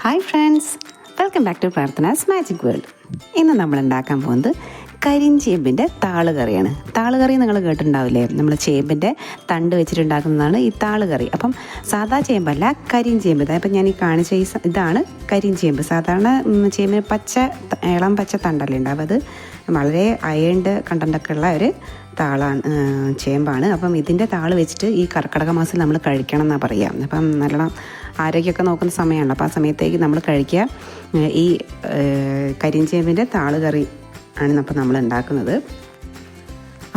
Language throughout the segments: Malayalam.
Hi friends, welcome back to Prarthana's magic world. ഇന്ന് നമ്മൾ ഉണ്ടാക്കാൻ പോകുന്നത് കരിഞ്ചേമ്പിൻ്റെ താളുകറിയാണ്. താളുകറി നിങ്ങൾ കേട്ടിട്ടുണ്ടാവില്ലേ? നമ്മൾ ചേമ്പിൻ്റെ തണ്ട് വെച്ചിട്ടുണ്ടാക്കുന്നതാണ് ഈ താളുകറി. അപ്പം സാധാ ചേമ്പല്ല, കരിഞ്ചേമ്പ്. അപ്പം ഞാൻ ഈ കാണിച്ച ഇതാണ് കരിഞ്ചേമ്പ്. സാധാരണ ചേമ്പിന് ഇളം പച്ച തണ്ടല്ലേ ഉണ്ടാവും. അത് വളരെ അയൺഡ് കണ്ടൻ്റൊക്കെ ഉള്ള ഒരു ചേമ്പാണ്. അപ്പം ഇതിൻ്റെ താള് വെച്ചിട്ട് ഈ കർക്കിടക മാസത്തിൽ നമ്മൾ കഴിക്കണം എന്നാണ് പറയുക. അപ്പം നല്ലോണം ആരോഗ്യമൊക്കെ നോക്കുന്ന സമയമാണല്ലോ. അപ്പോൾ ആ സമയത്തേക്ക് നമ്മൾ കഴിക്കുക ഈ കരിഞ്ചേമ്പിൻ്റെ താളുകറി ആണ് അപ്പോൾ നമ്മൾ ഉണ്ടാക്കുന്നത്.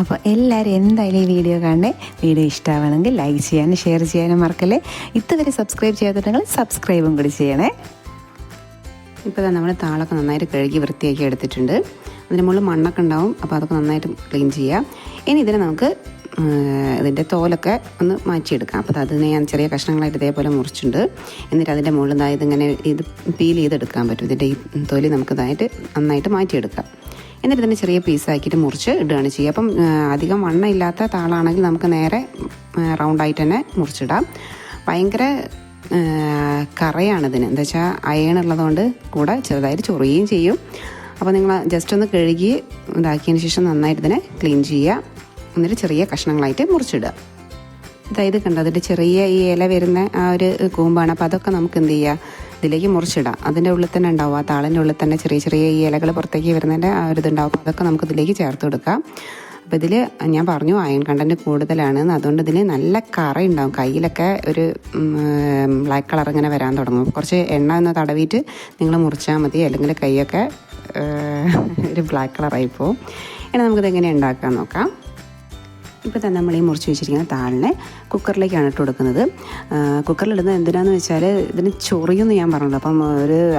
അപ്പോൾ എല്ലാവരും എന്തായാലും ഈ വീഡിയോ കാണണേ. വീഡിയോ ഇഷ്ടമാണെങ്കിൽ ലൈക്ക് ചെയ്യാനും ഷെയർ ചെയ്യാനും മറക്കല്ലേ. ഇതുവരെ സബ്സ്ക്രൈബ് ചെയ്യാത്തിട്ടുണ്ടെങ്കിൽ സബ്സ്ക്രൈബും കൂടി ചെയ്യണേ. ഇപ്പോൾ നമ്മൾ താളൊക്കെ നന്നായിട്ട് കഴുകി വൃത്തിയാക്കി എടുത്തിട്ടുണ്ട്. അതിന് മുകളിൽ മണ്ണൊക്കെ ഉണ്ടാവും, അപ്പോൾ അതൊക്കെ നന്നായിട്ട് ക്ലീൻ ചെയ്യാം. ഇനി ഇതിനെ നമുക്ക് ഇതിൻ്റെ തോലൊക്കെ ഒന്ന് മാറ്റിയെടുക്കാം. അപ്പോൾ അതിനെ ഞാൻ ചെറിയ കഷ്ണങ്ങളായിട്ട് ഇതേപോലെ മുറിച്ചിട്ടുണ്ട്. എന്നിട്ട് അതിൻ്റെ മുകളിൽ ഇതിങ്ങനെ ഇത് പീൽ ചെയ്തെടുക്കാൻ പറ്റും. ഇതിൻ്റെ ഈ തൊലി നമുക്ക് നന്നായിട്ട് മാറ്റിയെടുക്കാം. എന്നിട്ട് ഇതിൻ്റെ ചെറിയ പീസാക്കിയിട്ട് മുറിച്ച് ഇടുകയാണ് ചെയ്യുക. അപ്പം അധികം വണ്ണം ഇല്ലാത്ത താളാണെങ്കിൽ നമുക്ക് നേരെ റൗണ്ടായിട്ട് തന്നെ മുറിച്ചിടാം. ഭയങ്കര കറയാണിതിന്, എന്താ വെച്ചാൽ അയൺ ഉള്ളതുകൊണ്ട് കൂടെ ചെറുതായിട്ട് ചൊറിയുകയും ചെയ്യും. അപ്പോൾ നിങ്ങൾ ജസ്റ്റ് ഒന്ന് കഴുകി ഇതാക്കിയതിന് ശേഷം നന്നായിട്ട് ഇതിനെ ക്ലീൻ ചെയ്യുക. എന്നിട്ട് ചെറിയ കഷ്ണങ്ങളായിട്ട് മുറിച്ചിടുക. അതായത് കണ്ടോ, അതിൻ്റെ ചെറിയ ഈ ഇല വരുന്ന ആ ഒരു കൂമ്പാണ്. അപ്പോൾ അതൊക്കെ നമുക്ക് എന്ത് ചെയ്യുക, ഇതിലേക്ക് മുറിച്ചിടാം. അതിൻ്റെ ഉള്ളിൽ തന്നെ ഉണ്ടാവും, ആ താളിൻ്റെ ഉള്ളിൽ തന്നെ ചെറിയ ചെറിയ ഈ ഇലകൾ പുറത്തേക്ക് വരുന്നതിൻ്റെ ആ ഒരു ഇതുണ്ടാവും. അപ്പോൾ അതൊക്കെ നമുക്ക് ഇതിലേക്ക് ചേർത്ത് കൊടുക്കാം. അപ്പോൾ ഇതിൽ ഞാൻ പറഞ്ഞു അയൺ കണ്ടൻറ്റ് കൂടുതലാണ്, അതുകൊണ്ട് ഇതിന് നല്ല കറ ഉണ്ടാവും. കയ്യിലൊക്കെ ഒരു ബ്ലാക്ക് കളർ ഇങ്ങനെ വരാൻ തുടങ്ങും. കുറച്ച് എണ്ണ ഒന്ന് തടവിയിട്ട് നിങ്ങൾ മുറിച്ചാൽ മതി, അല്ലെങ്കിൽ കൈയൊക്കെ ഒരു ബ്ലാക്ക് കളറായി പോവും. ഇനി നമുക്കിത് എങ്ങനെ ഉണ്ടാക്കാൻ നോക്കാം. ഇപ്പോൾ തന്നെ നമ്മൾ ഈ മുറിച്ച് വെച്ചിരിക്കുന്ന താളിനെ കുക്കറിലേക്കാണ് ഇട്ട് കൊടുക്കുന്നത്. കുക്കറിലിടുന്നത് എന്തിനാന്ന് വെച്ചാൽ ഇതിന് ചൊറിയുമെന്ന് ഞാൻ പറഞ്ഞല്ലോ. അപ്പം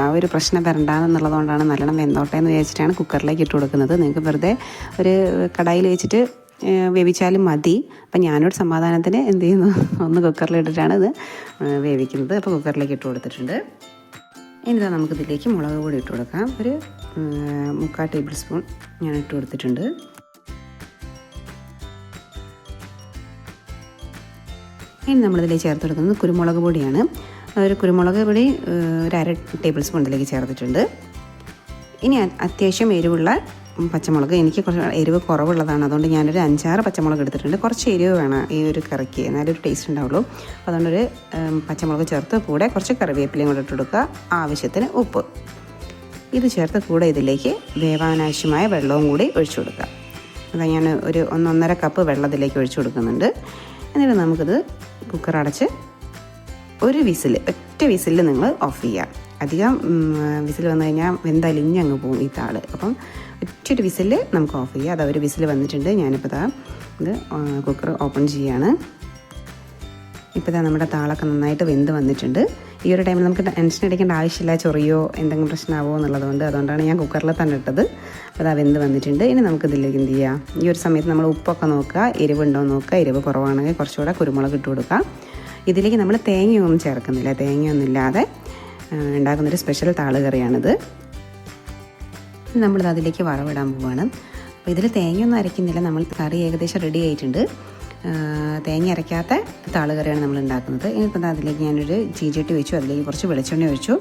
ആ ഒരു പ്രശ്നം വരണ്ടാന്നുള്ളതുകൊണ്ടാണ് നല്ലോണം വെന്തോട്ടെ എന്ന് വിചാരിച്ചിട്ടാണ് കുക്കറിലേക്ക് ഇട്ട് കൊടുക്കുന്നത്. നിങ്ങൾക്ക് വെറുതെ ഒരു കടായിൽ വെച്ചിട്ട് വേവിച്ചാലും മതി. അപ്പം ഞാനൊരു സമാധാനത്തിന് എന്ത് ചെയ്യുന്നു, ഒന്ന് കുക്കറിലിട്ടിട്ടാണ് ഇത് വേവിക്കുന്നത്. അപ്പോൾ കുക്കറിലേക്ക് ഇട്ട് കൊടുത്തിട്ടുണ്ട്. ഇനിതാ നമുക്കിതിലേക്ക് മുളക് പൊടി ഇട്ട് കൊടുക്കാം. ഒരു 3/4 ടേബിൾ സ്പൂൺ ഞാൻ ഇട്ട് കൊടുത്തിട്ടുണ്ട്. ഇനി നമ്മളിതിലേക്ക് ചേർത്ത് കൊടുക്കുന്നത് കുരുമുളക് പൊടിയാണ്. ഒരു കുരുമുളക് പൊടി ഒരു 1/2 ടേബിൾ സ്പൂൺ ഇതിലേക്ക് ചേർത്തിട്ടുണ്ട്. ഇനി അത്യാവശ്യം എരിവുള്ള പച്ചമുളക്, എനിക്ക് കുറച്ച് എരിവ് കുറവുള്ളതാണ്, അതുകൊണ്ട് ഞാനൊരു 5-6 പച്ചമുളക് എടുത്തിട്ടുണ്ട്. കുറച്ച് എരിവ് വേണം ഈ ഒരു കറിക്ക്, എന്നാലൊരു ടേസ്റ്റ് ഉണ്ടാവുള്ളൂ. അതുകൊണ്ടൊരു പച്ചമുളക് ചേർത്ത് കൂടെ കുറച്ച് കറിവേപ്പിലയും കൂടെ ഇട്ട് കൊടുക്കുക. ആവശ്യത്തിന് ഉപ്പ് ഇത് ചേർത്ത് കൂടെ ഇതിലേക്ക് വേവാനാവശ്യമായ വെള്ളവും കൂടി ഒഴിച്ചു കൊടുക്കുക. അതാ ഞാൻ ഒരു 1-1.5 കപ്പ് വെള്ളം ഇതിലേക്ക് ഒഴിച്ചു കൊടുക്കുന്നുണ്ട്. എന്നിട്ട് നമുക്കിത് കുക്കർ അടച്ച് ഒരു ഒറ്റ വിസിലിൽ നിങ്ങൾ ഓഫ് ചെയ്യുക. അധികം വിസിൽ വന്നു കഴിഞ്ഞാൽ വെന്തലിഞ്ഞങ്ങ് പോകും ഈ താള്. അപ്പം ഒറ്റൊരു വിസിൽ നമുക്ക് ഓഫ് ചെയ്യുക. അത് ഒരു വിസിൽ വന്നിട്ടുണ്ട്. ഞാനിപ്പോൾ ഇത് കുക്കർ ഓപ്പൺ ചെയ്യുകയാണ്. ഇപ്പോൾ നമ്മുടെ താളൊക്കെ നന്നായിട്ട് വെന്ത് വന്നിട്ടുണ്ട്. ഈ ഒരു ടൈമിൽ നമുക്ക് ടെൻഷൻ അടിക്കേണ്ട ആവശ്യമില്ല, ചൊറിയോ എന്തെങ്കിലും പ്രശ്നമാവോ എന്നുള്ളതുകൊണ്ട്. അതുകൊണ്ടാണ് ഞാൻ കുക്കറിൽ തന്നെ ഇട്ടത്. അപ്പോൾ വെന്ത് വന്നിട്ടുണ്ട്. ഇനി നമുക്കിതിലേക്ക് എന്ത് ചെയ്യാം, ഈ ഒരു സമയത്ത് നമ്മൾ ഉപ്പൊക്കെ നോക്കുക, എരിവുണ്ടോ നോക്കുക. എരിവ് കുറവാണെങ്കിൽ കുറച്ചുകൂടെ കുരുമുളക് ഇട്ട് കൊടുക്കുക. ഇതിലേക്ക് നമ്മൾ തേങ്ങയൊന്നും ചേർക്കുന്നില്ല. തേങ്ങയൊന്നും ഇല്ലാതെ ഉണ്ടാക്കുന്നൊരു സ്പെഷ്യൽ താളുകറിയാണിത്. നമ്മളിത് അതിലേക്ക് വറവിടാൻ പോവുകയാണ്. അപ്പോൾ ഇതിൽ തേങ്ങയൊന്നും അരയ്ക്കുന്നില്ല. നമ്മൾ കറി ഏകദേശം റെഡി ആയിട്ടുണ്ട്. തേങ്ങ അരയ്ക്കാത്ത താളുകറിയാണ് നമ്മൾ ഉണ്ടാക്കുന്നത്. ഇനിയിപ്പോൾ അതിലേക്ക് ഞാനൊരു ചീഞ്ചട്ടി വെച്ചു. അതിലേക്ക് കുറച്ച് വെളിച്ചെണ്ണ ഒഴിച്ചു.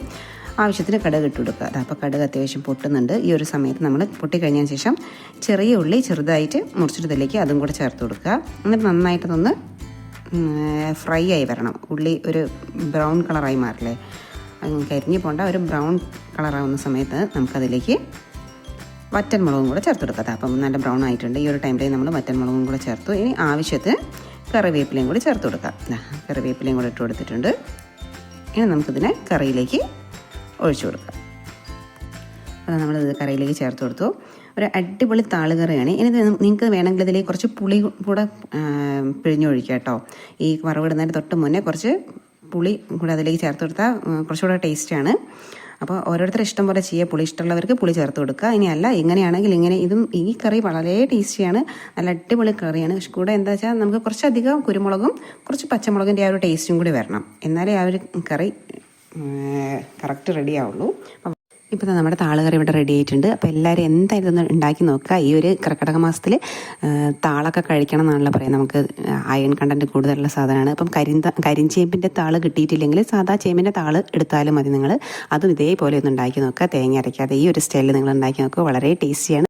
ആവശ്യത്തിന് കടുക് ഇട്ട് കൊടുക്കുക. അപ്പോൾ കടുക് അത്യാവശ്യം പൊട്ടുന്നുണ്ട്. ഈ ഒരു സമയത്ത് നമ്മൾ പൊട്ടിക്കഴിഞ്ഞതിന് ശേഷം ചെറിയ ഉള്ളി ചെറുതായിട്ട് മുറിച്ചിട്ട് ഇതിലേക്ക് അതും കൂടെ ചേർത്ത് കൊടുക്കുക. എന്നിട്ട് നന്നായിട്ടതൊന്ന് ഫ്രൈ ആയി വരണം. ഉള്ളി ഒരു ബ്രൗൺ കളറായി മാറില്ലേ, കരിഞ്ഞു പോണ്ട ഒരു ബ്രൗൺ കളറാവുന്ന സമയത്ത് നമുക്കതിലേക്ക് വറ്റൽ മുളകും കൂടെ ചേർത്ത് കൊടുക്കുക. അപ്പം നല്ല ബ്രൗൺ ആയിട്ടുണ്ട്. ഈ ഒരു ടൈമിലേക്ക് നമ്മൾ വറ്റൽ മുളകും കൂടെ ചേർത്തു. ഇനി ആവശ്യത്തിന് കറിവേപ്പിലയും കൂടി ചേർത്ത് കൊടുക്കാം. കറിവേപ്പിലയും കൂടെ ഇട്ട് കൊടുത്തിട്ടുണ്ട്. ഇനി നമുക്കിതിനെ കറിയിലേക്ക് ഒഴിച്ചു കൊടുക്കാം. അത് നമ്മളിത് കറിയിലേക്ക് ചേർത്ത് കൊടുത്തു. ഒരു അടിപൊളി താളുകറിയാണ്. ഇനി നിങ്ങൾക്ക് വേണമെങ്കിൽ ഇതിലേക്ക് കുറച്ച് പുളി കൂടെ പിഴിഞ്ഞൊഴിക്കുക കേട്ടോ. ഈ വറവിടുന്നതിന് തൊട്ട് മുന്നേ കുറച്ച് പുളി കൂടെ അതിലേക്ക് ചേർത്ത് കൊടുത്താൽ കുറച്ചുകൂടെ ടേസ്റ്റാണ്. അപ്പോൾ ഓരോരുത്തരുടെ ഇഷ്ടം പോലെ ചെയ്യുക. പുളി ഇഷ്ടമുള്ളവർക്ക് പുളി ചേർത്ത് കൊടുക്കുക. ഇനി അല്ല ഇങ്ങനെയാണെങ്കിൽ ഈ കറി വളരെ ടേസ്റ്റിയാണ്. നല്ല അടിപൊളി കറിയാണ്. പക്ഷെ കൂടെ എന്താ വെച്ചാൽ നമുക്ക് കുറച്ചധികം കുരുമുളകും കുറച്ച് പച്ചമുളകിൻ്റെ ആ ഒരു ടേസ്റ്റും കൂടി വരണം. എന്നാലേ ആ ഒരു കറി കറക്റ്റ് റെഡി ആവുള്ളൂ. ഇപ്പോൾ നമ്മുടെ താളുകറി ഇവിടെ റെഡി ആയിട്ടുണ്ട്. അപ്പോൾ എല്ലാവരും എന്തായാലും ഒന്ന് ഉണ്ടാക്കി നോക്കുക. ഈ ഒരു കർക്കിടക മാസത്തിൽ താളൊക്കെ കഴിക്കണം എന്നാണല്ലോ പറയാം. നമുക്ക് അയൺ കണ്ടൻറ്റ് കൂടുതലുള്ള സാധനമാണ്. അപ്പം കരിഞ്ചേമ്പിൻ്റെ താള് കിട്ടിയിട്ടില്ലെങ്കിൽ സാധാ ചേമ്പിൻ്റെ താള് എടുത്താലും മതി. നിങ്ങൾ അതും ഇതേപോലെ ഒന്ന് ഉണ്ടാക്കി നോക്കുക. തേങ്ങ അരയ്ക്കാതെ ഈ ഒരു സ്റ്റൈലിൽ നിങ്ങൾ ഉണ്ടാക്കി നോക്കുക. വളരെ ടേസ്റ്റിയാണ്.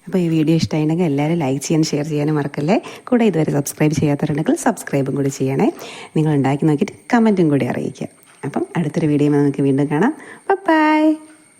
അപ്പോൾ ഈ വീഡിയോ ഇഷ്ടമായിട്ടുണ്ടെങ്കിൽ എല്ലാവരും ലൈക്ക് ചെയ്യാനും ഷെയർ ചെയ്യാനും മറക്കല്ലേ. കൂടെ ഇതുവരെ സബ്സ്ക്രൈബ് ചെയ്യാത്തവരുണ്ടെങ്കിൽ സബ്സ്ക്രൈബും കൂടി ചെയ്യണേ. നിങ്ങൾ ഉണ്ടാക്കി നോക്കിയിട്ട് കമൻറ്റും കൂടി അറിയിക്കുക. അപ്പം അടുത്തൊരു വീഡിയോ നമുക്ക് വീണ്ടും കാണാം. ബൈ.